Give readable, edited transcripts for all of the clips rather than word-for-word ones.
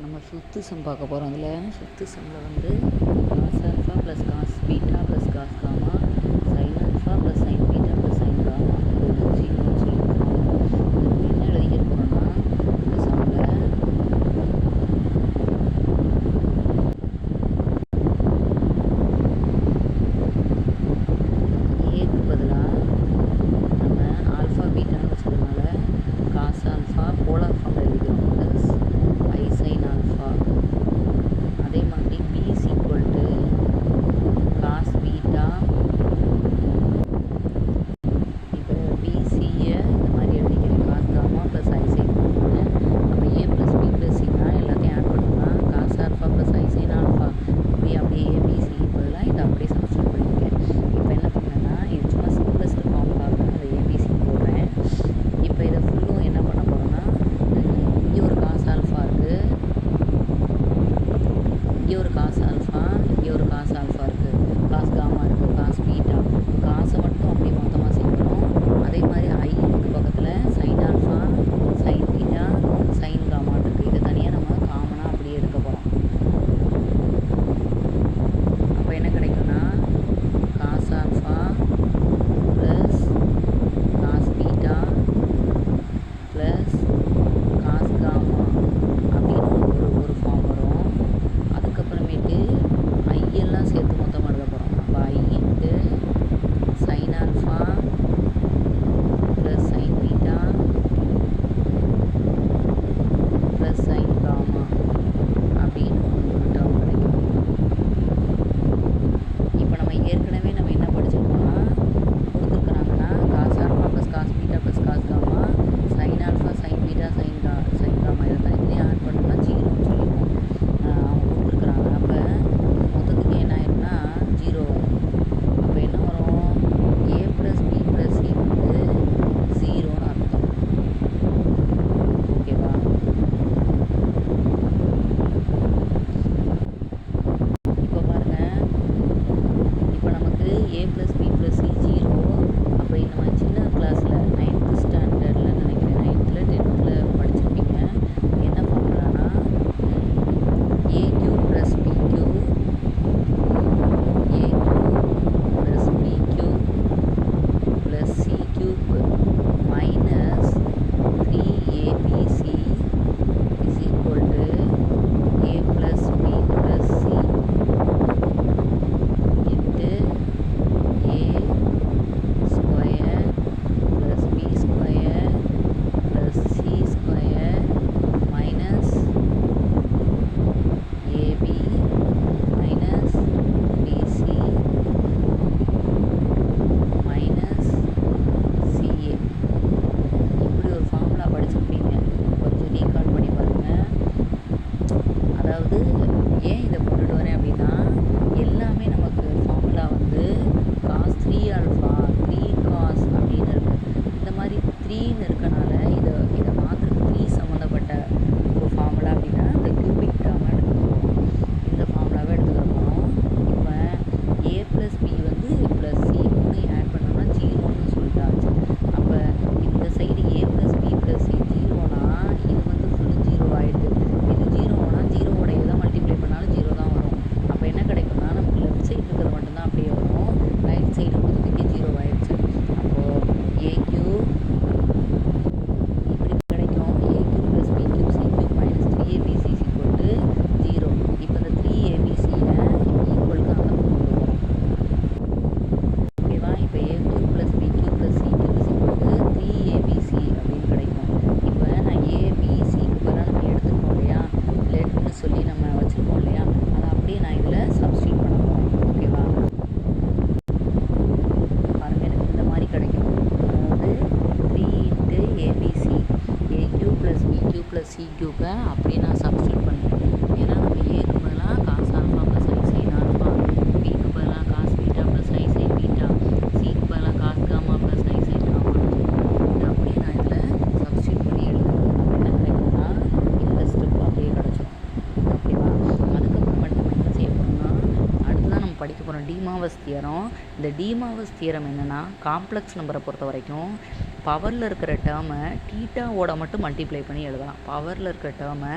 நம்ம fifth some பார்க்க போகிறோம். அதில் ஃபிஃப்த்து சம்மில் வந்து cos alpha plus cos beta plus cos gamma sine alpha plus sine beta plus sine gamma இது ஜீரோன்னு சொல்லியிருக்கோம். நம்ம என்ன எழுதிக்க போகிறோம்னா இந்த சம்மில் ஏக்கு பதிலாக நம்ம ஆல்ஃபா பீட்டான்னு வச்சதுனால காஸ் ஆல்ஃபா போலார் ஃபார்மில் எழுதிக்கிறோம் ப்ளஸ் ஐ சைன் ஆல்ஃபா. அதே மாதிரி B is equal to cos beta. இப்போ பிசியை இந்த மாதிரி எழுதிக்கிறேன் cos gamma plus i sine. நம்ம ஏ ப்ளஸ் பி ப்ளஸ் சினா எல்லாத்தையும் ஆட் பண்ணோம்னா cos alpha plus i sine alpha அப்படியே ஏபிசி பதிலாக இதை அப்படியே சப்ஸ்டியூட் பண்ணியிருக்கேன். இப்போ என்ன பண்ணேன்னா இது சும்மா சிம்பிளஸ்ட் ஃபார்முலாக அந்த ஏபிசி போடுறேன். இப்போ இதை ஃபுல்லும் என்ன பண்ண போகிறோன்னா இங்கே ஒரு காஸ் ஆல்ஃபா இருக்குது, இங்கே ஒரு காஸ் ஆல்ஃபா, இங்கே ஒரு காஸ் ஆல்ஃபா இருக்குது, காஸ் காமா இருக்குது, காஸ் பீட்டா. காசை மட்டும் அப்படியே மொத்தமாக சேர்க்கணும். அதே மாதிரி ஐக்கு பக்கத்தில் sine alpha, sine beta, sine gamma இருக்குது. இதை தனியாக நம்ம காமனாக அப்படியே எடுக்க போகிறோம். அப்போ என்ன கிடைக்கும்னா cos alpha plus cos beta plus cos gamma அப்படின்னு ஒரு ஃபார்ம் வரும். அதுக்கப்புறமேட்டு ஐயெல்லாம் சேர்த்து மொத்தமாக எழுத போகிறோம். அப்போ i into sine alpha plus sine beta plus sine gamma அப்படின்னு ஒரு டேர்ம் கிடைக்கும். இப்போ நம்ம ஏற்கனவே நம்ம என்ன படிச்சிருக்கோம்னா கொடுத்துருக்குறாங்கன்னா cos alpha plus cos beta plus cos gamma sine alpha sine beta sine gamma இதை தனித்தனியாக ஆட் பண்ணோம்னா ஜீரோன்னு சொல்லியிருக்கோம். அவங்க கொடுத்துருக்குறாங்க. அப்போ மொத்தத்துக்கு என்ன ஆயிரும்னா ஜீரோ வரும். அப்போ என்ன வரும் A plus B plus C வந்து ஜீரோன்னு அர்த்தம். ஓகேவா? இப்போ பாருங்கள், இப்போ நமக்கு A plus B plus C zero. அப்போ நம்ம சின்ன கிளாஸில் 9th ஸ்டாண்டர்டில் நினைக்கிறேன், 9th 10th படிச்சிருப்பீங்க. என்ன ஃபார்முலானா a cube plus b cube, a cube plus b cube plus c cube minus 3abc is equal to a plus B plus c into a square plus b square plus c square minus ab minus bc minus ca. இப்படி ஒரு formula படிச்சிருப்பீங்க. கொஞ்சம் recall பண்ணி பாருங்கள். அதாவது ஏன் இதை கொண்டுட்டு வரேன் அப்படின்னா எல்லாமே நமக்கு ஃபார்முலா வந்து காஸ் 3 ஆல்ஃபா 3 காஸ் அப்படின்னு இருக்குது. இந்த மாதிரி 3ன்னு இருக்கனால இதை மாற்றுறது 3 சம்மந்தப்பட்ட ஒரு ஃபார்முலா அப்படின்னா இந்த கியூபிக் டேர்மை எடுத்துக்கிறோம். இந்த ஃபார்முலாவை எடுத்துக்கிற போகிறோம். இப்போ ஏ ப்ளஸ் பி வந்து ப்ளஸ் சி மூணையும் ஆட் பண்ணோம்னா ஜீரோன்னு சொல்லிட்டாச்சு. அப்போ இந்த சைடு ஏ ப்ளஸ் பி ப்ளஸ் சி ஜீரோனா இது வந்து ஃபுல்லும் ஜீரோ ஆகிடுது. இது ஜீரோனா ஜீரோவோட எதை மல்டிப்ளை பண்ணாலும் ஜீரோ தான் வரும். அப்போ என்ன கிடைக்கும்னா நமக்கு லெஃப்ட் சைடு இருக்கிறது மட்டும்தான் அப்படியே வரும். ரைட் சைடு மொத்தத்துக்கே ஜீரோ ஆகிடுச்சு. அப்போது ஏ கியூ இப்படி கிடைக்கும். A cube plus b cube c cube minus 3abc is equal to zero. இப்போ இந்த 3abcயை ஈக்குவலுக்கு அங்கே கொண்டு போகிறோம். ஓகேவா? இப்போ a cube plus b cube plus c cube is equal to 3abc அப்படின்னு கிடைக்கும். இப்போ நான் ஏபிசிக்கு பதிலாக நம்ம எடுத்துருக்கோம் இல்லையா, லெட்னு சொல்லி நம்ம வச்சுருக்கோம் இல்லையா, அதை அப்படியே நான் இதில் சப்ஸ்டியூட் பண்ண போகிறேன். ஓகேவா? பாருங்கள், எனக்கு இந்த மாதிரி கிடைக்கும். அதாவது 3 into abc a cube plus b cube plus c கியூப்பை அப்படியே நான் சப்ஸ்டியூட் பண்ணுறேன். ஏன்னா நம்ம ஏக்கு பதிலாக cos alpha plus i sine alpha, பிக்கு பதிலாக cos beta plus i sine beta, சிக்கு பதிலாக cos gamma plus i sine gamma. இதை அப்படியே நான் இதில் சப்ஸ்டியூட் பண்ணி எழுதுறேன். அப்போ என்ன கிடைக்கும்னா இந்த ஸ்டெப் அப்படியே கிடச்சிடும். ஓகேவா? அதுக்கப்புறம் மட்டும் நம்ம என்ன செய்ய போகிறோம்னா அடுத்ததான் நம்ம படிக்க போகிறோம் டிமாவஸ் தியரம். இந்த டிமாவஸ் தியரம் என்னென்னா காம்ப்ளெக்ஸ் நம்பரை பொறுத்த வரைக்கும் பவரில் இருக்கிற டேர்மை டீட்டாவோட மட்டும் மல்டிப்ளை பண்ணி எழுதலாம். பவரில் இருக்கிற டேர்மை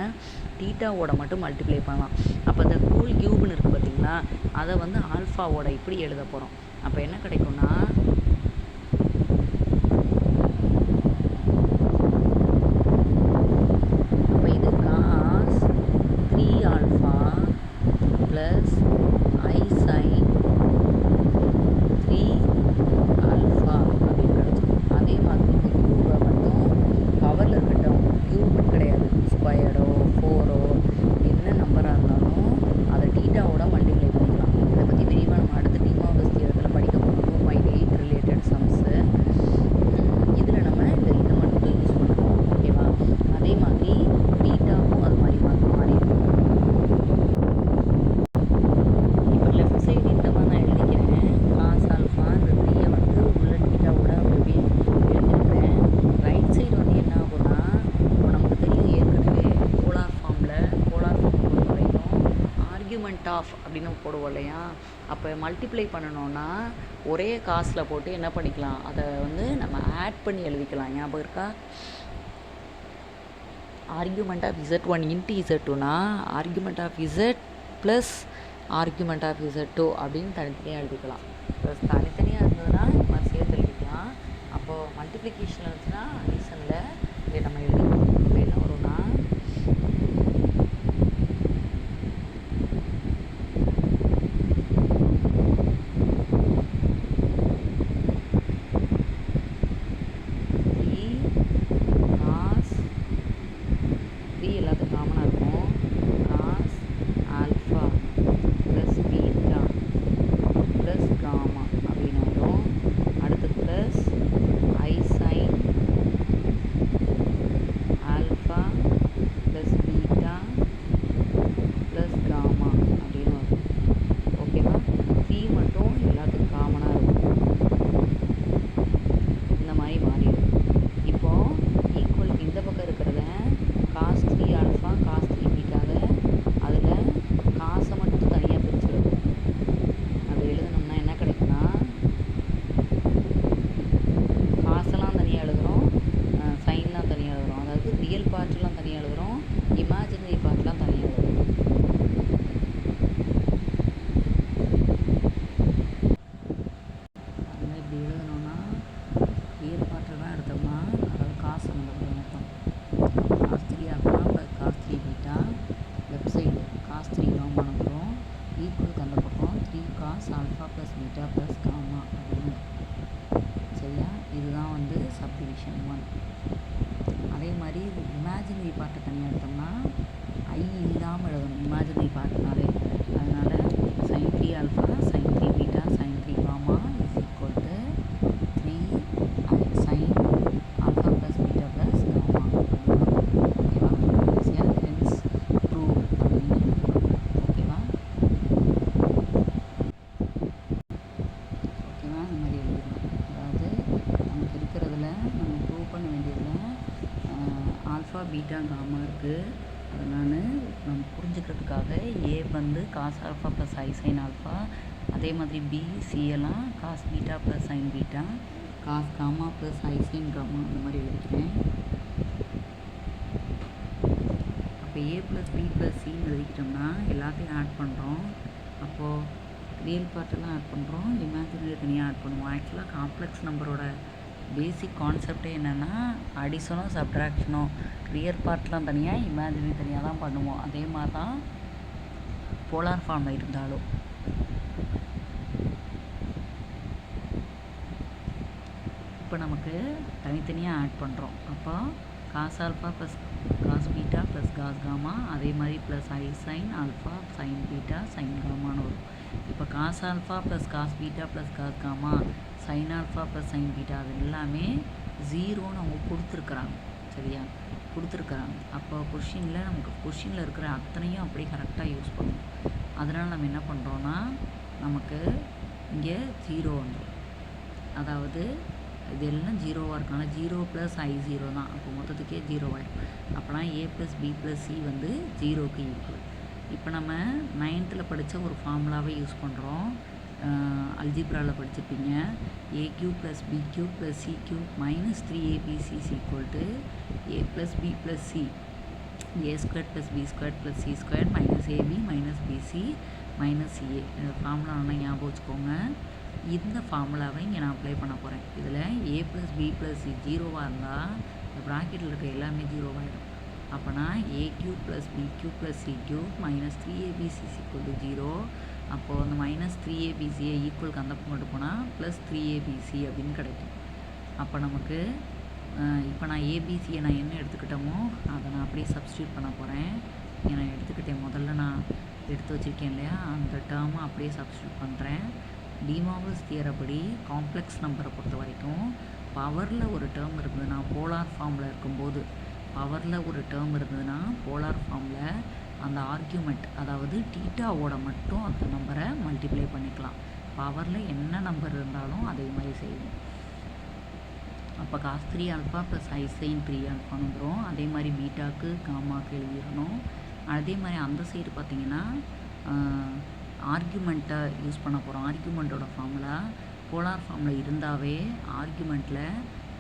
டீட்டாவோட மட்டும் மல்டிப்ளை பண்ணலாம். அப்போ இந்த ஹோல் கியூப்னு இருக்குது பார்த்தீங்களா, அதை வந்து ஆல்ஃபாவோட இப்படி எழுத போகிறோம். அப்போ என்ன கிடைக்கும்னா அப்போ இது cos 3 alpha plus i sign 3 alpha அப்படின்னு கிடச்சிடும். அதே மாதிரி இந்த கியூபை மட்டும் பவரில் இருக்கட்டும், கியூப்னு கிடையாது, ஸ்கொயரோ 4ஓ என்ன நம்பராக இருந்தாலும் அதை டீட்டாவோட மல்டிப்ளை பண்ணிக்கலாம். இதை பற்றி விரிவாக நம்ம அடுத்த டிமோர்கன்ஸ் தியரத்தில் படிக்க போகிறோம். 2.8 ரிலேட்டட் சம்ஸு. இதில் நம்ம இதை மட்டும் யூஸ் பண்ணுறோம். ஓகேவா? அதே மாதிரி பீட்டாவும் அது மாதிரி மாறி இருக்கும். இப்போ லெஃப்ட் சைடு இந்த மாதிரி நான் எழுதிக்கிறேன். காஸ் ஆல்ஃபா இந்த 3 வந்து உள்ள டீட்டாவோட அப்படி எழுதிக்கிறேன். ரைட் சைடு வந்து என்ன ஆகும்னா, இப்போ நமக்கு தெரியும் ஏற்கனவே போலார் ஃபார்ம் பொறுத்த வரைக்கும் ஆர்கியூமெண்ட் ஆஃப் அப்படின்னு போடுவோம் இல்லையா, அப்போ மல்டிப்ளை பண்ணணுன்னா ஒரே காசில் போட்டு என்ன பண்ணிக்கலாம், அதை வந்து நம்ம ஆட் பண்ணி எழுதிக்கலாம். ஞாபகம் இருக்கா? ஆர்கியூமெண்ட் ஆஃப் Z1 இன்ட்டு Z2னா argument of Z plus argument of Z2 அப்படின்னு தனித்தனியாக எழுதிக்கலாம். ப்ளஸ் தனித்தனியாக இருந்ததுன்னா நம்ம சேர்த்து எழுதிக்கலாம். அப்போது மல்டிப்ளிகேஷன் இருந்துச்சுன்னா அடிஷனில் இதை நம்ம எழுதிக்கலாம். இப்போ என்ன வரும்னா எல்லாத்துக்கும் காமனாக இருக்கும். Cos alpha plus beta plus gamma அப்படின்னு வரும். அடுத்து plus i sine alpha plus beta plus gamma அப்படின்னு வரும். ஓகேவா? சி மட்டும் எல்லாத்துக்கும் காமனாக இருக்கும். இந்த மாதிரி மாறிடும். இப்போது ஈக்குவல் இந்த பக்கம் இருக்கிறத காஸ் 3 ஆல்ஃபா காஸ் 3 பீட்டாவை அதில் காசை மட்டும் தனியாக பிரிச்சுருது. அது எழுதணும்னா என்ன கிடைக்குன்னா, காசெல்லாம் தனியாக எழுதுகிறோம், சைன்லாம் தனியாக எழுதுகிறோம். அதாவது ரியல் பார்ட்லாம் தனியாக எழுதுகிறோம், இமேஜினரி பார்ட்லாம் தனியாக எழுதுகிறோம். அதனால் இப்படி எழுதணும்னா ரியல் பார்ட்டை தான் எடுத்தோம்னா, அதாவது காசு நம்ம மொத்தம் cos 3 alpha plus cos 3 beta, left side cos 3 gamma வந்துடும். ஈக்குவலுக்கு அந்த பக்கம் 3 cos alpha plus beta plus gamma அப்படின்னு. சரியா? இதுதான் வந்து சப்டிவிஷன் 1. அதே மாதிரி இமேஜினரி பார்ட்டை தனியாக எடுத்தோம்னா ஐ இல்லாமல் எழுதணும் இமேஜினரி பார்ட்னாலே. அதனால் sine 3 alpha sine 3 beta sine 3 gamma is equal to 3 sine alpha plus beta plus gamma. ஓகேவா? ஈஸியாக ஹென்ஸ் ப்ரூவ் அப்படின்னு. ஓகேவா? ஓகேவா? இந்த மாதிரி எழுதிடலாம். அதாவது நமக்கு இருக்கிறதுல நம்ம ப்ரூவ் பண்ண வேண்டியதில் ஆல்ஃபா பீட்டா காமா இருக்குது. அதை நம்ம புரிஞ்சுக்கிறதுக்காக ஏ வந்து cos alpha plus i sine alpha, அதே மாதிரி பி சிஎல்லாம் cos beta plus sine beta, cos gamma plus i sine gamma அந்த மாதிரி எழுதிக்கிறேன். அப்போ ஏ ப்ளஸ் பி ப்ளஸ் சின்னு எழுதிக்கிட்டோம்னா எல்லாத்தையும் ஆட் பண்ணுறோம். அப்போது ரியல் பார்ட்டெல்லாம் ஆட் பண்ணுறோம், இமேஜினரி தனியாக ஆட் பண்ணுவோம். ஆக்சுவலாக காம்ப்ளெக்ஸ் நம்பரோட பேசிக் கான்செப்டே என்னென்னா அடிஷனோ சப்ட்ராக்ஷனோ ரியல் பார்ட்லாம் தனியாக இமேஜினரி தனியாக தான் பண்ணுவோம். அதே மாதிரி தான் போலார் ஃபார்மில் இருந்தாலும். இப்போ நமக்கு தனித்தனியாக ஆட் பண்ணுறோம். அப்போ cos alpha plus cos beta plus cos gamma, அதே மாதிரி plus i sine alpha sine beta sine காமான்னு வரும். இப்போ cos alpha plus cos beta plus cos gamma sine alpha plus sine beta அது எல்லாமே ஜீரோன்னு அவங்க கொடுத்துருக்குறாங்க. சரியா? கொடுத்துருக்குறாங்க. அப்போ கொஷினில் இருக்கிற அத்தனையும் அப்படியே கரெக்டாக யூஸ் பண்ணுவோம். அதனால் நம்ம என்ன பண்ணுறோன்னா நமக்கு இங்கே 0 வந்துடும். அதாவது இது எல்லாம் ஜீரோவாக இருக்கனால 0 + I0 தான். அப்போ மொத்தத்துக்கே 0 ஆகிடும். அப்போனா A + B + C வந்து 0க்கு ஈக்குவல். இப்போ நம்ம 9th படித்த ஒரு ஃபார்முலாவே யூஸ் பண்ணுறோம். அல்ஜிப்ராவில் படிச்சிருப்பீங்க. a cube plus b cube plus c cube minus 3abc is equal to a plus b plus c, a squared plus b squared plus c squared minus ab minus bc minus ca. இந்த formula நல்லா ஞாபகம் வச்சுக்கோங்க. இந்த ஃபார்முலாவை இங்கே நான் apply பண்ண போகிறேன். இதில் a plus b plus c ஜீரோவாக இருந்தால் இந்த ப்ராக்கெட்டில் இருக்க எல்லாமே ஜீரோவாகிடும். அப்போனா a cube plus b cube plus c cube minus 3abc is equal to 0. அப்போது அந்த மைனஸ் 3abcயை ஈக்குவலுக்கு அந்த பக்கம் கொண்டு போனால் ப்ளஸ் 3abc அப்படின்னு கிடைக்கும். அப்போ நமக்கு இப்போ நான் ஏபிசியை நான் என்ன எடுத்துக்கிட்டோமோ அதை நான் அப்படியே சப்ஸ்டியூட் பண்ண போகிறேன். இங்கே நான் எடுத்துக்கிட்டேன், முதல்ல நான் எடுத்து வச்சுருக்கேன் இல்லையா, அந்த டேர்மை அப்படியே சப்ஸ்டியூட் பண்ணுறேன். டிமார்கன்ஸ் தியரம் படி காம்ப்ளெக்ஸ் நம்பரை பொறுத்த வரைக்கும் பவரில் ஒரு டேர்ம் இருந்ததுன்னா, போலார் ஃபார்மில் இருக்கும்போது பவரில் ஒரு டேர்ம் இருந்ததுன்னா போலார் ஃபார்மில் அந்த ஆர்கியூமெண்ட், அதாவது டீட்டாவோட மட்டும் அந்த நம்பரை மல்டிப்ளை பண்ணிக்கலாம். பவரில் என்ன நம்பர் இருந்தாலும் அதே மாதிரி செய்யணும். அப்போ cos 3 alpha plus i sign 3 ஆல்ஃபான்னு வந்துடும். அதே மாதிரி பீட்டாக்கு காமாக்கு எழுதிடணும். அதே மாதிரி அந்த சைடு பார்த்திங்கன்னா ஆர்கியூமெண்ட்டை யூஸ் பண்ண போகிறோம். ஆர்கியூமெண்ட்டோட ஃபார்முலா போலார் ஃபார்மில் இருந்தாவே ஆர்கியூமெண்ட்டில்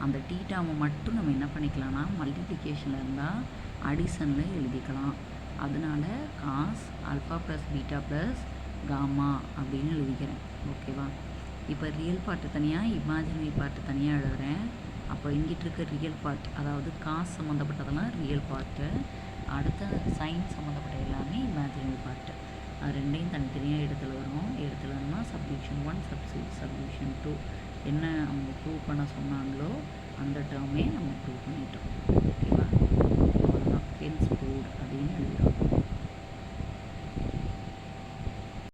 அந்த டீட்டாவை மட்டும் நம்ம என்ன பண்ணிக்கலாம்னா மல்டிப்ளிகேஷனில் இருந்தால் அடிஷனில் எழுதிக்கலாம். அதனால cos alpha plus beta plus gamma அப்படின்னு எழுதிக்கிறேன். ஓகேவா? இப்போ ரியல் பார்ட்டு தனியாக, இமேஜினரி பார்ட்டு தனியாக எழுதுகிறேன். அப்போ இங்கிட்டு இருக்க ரியல் பார்ட், அதாவது காஸ் சம்மந்தப்பட்டதெல்லாம் ரியல் பார்ட்டு, அடுத்த சைன் சம்மந்தப்பட்ட எல்லாமே இமேஜினரி பார்ட்டு. அது ரெண்டையும் தனித்தனியாக எடுத்துல வரும். எடுத்துலன்னா சப்டிவிஷன் 1 சப்டிவிஷன் 2 என்ன அவங்க ப்ரூவ் பண்ண சொன்னாங்களோ அந்த டேர்மே நம்ம ப்ரூவ் பண்ணிட்டோம். ஓகேவா? அவ்வளோதான். Hence proved.